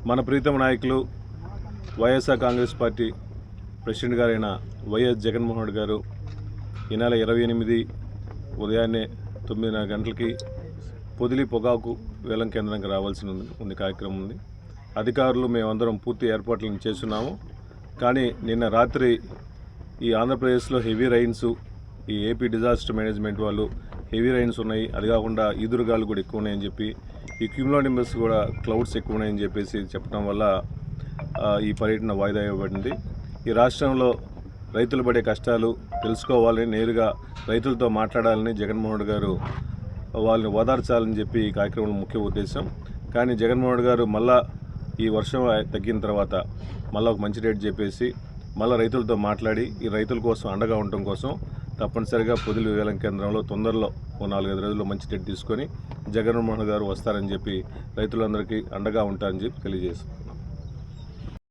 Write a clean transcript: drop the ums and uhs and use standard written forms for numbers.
మన ప్రీతమ నాయకులు వైఎస్ఆర్ కాంగ్రెస్ పార్టీ ప్రెసిడెంట్ గారైన వైఎస్ జగన్మోహన్ రెడ్డి గారు ఈ నెల 28 ఉదయాన్నే 9:30 గంటలకి పొదిలి పొగాకు వేలం కేంద్రానికి రావాల్సి ఉంది కార్యక్రమం ఉంది. అధికారులు మేమందరం పూర్తి ఏర్పాట్లను చేస్తున్నాము. కానీ నిన్న రాత్రి ఈ ఆంధ్రప్రదేశ్లో హెవీ రైన్స్, ఈ ఏపీ డిజాస్టర్ మేనేజ్మెంట్ వాళ్ళు హెవీ రైన్స్ ఉన్నాయి, అది కాకుండా ఈదురుగాలు కూడా ఎక్కువ ఉన్నాయని చెప్పి, ఈ క్యూములోనింబస్ కూడా క్లౌడ్స్ ఎక్కువ ఉన్నాయని చెప్పేసి చెప్పడం వల్ల ఈ పర్యటన వాయిదా ఇవ్వబడింది. ఈ రాష్ట్రంలో రైతులు పడే కష్టాలు తెలుసుకోవాలని, నేరుగా రైతులతో మాట్లాడాలని జగన్మోహన్ రెడ్డి గారు వాళ్ళని ఓదార్చాలని చెప్పి ఈ కార్యక్రమం ముఖ్య ఉద్దేశం. కానీ జగన్మోహన్ రెడ్డి గారు మళ్ళా ఈ వర్షం తగ్గిన తర్వాత మళ్ళీ ఒక మంచి రేట్ చెప్పేసి మళ్ళీ రైతులతో మాట్లాడి ఈ రైతుల కోసం అండగా ఉండటం కోసం తప్పనిసరిగా పొదిలి వేలం కేంద్రంలో తొందరలో 4-5 రోజుల్లో మంచి రేట్ తీసుకొని జగన్మోహన్ గారు వస్తారని చెప్పి రైతులందరికీ అండగా ఉంటారని చెప్పి తెలియజేస్తాం.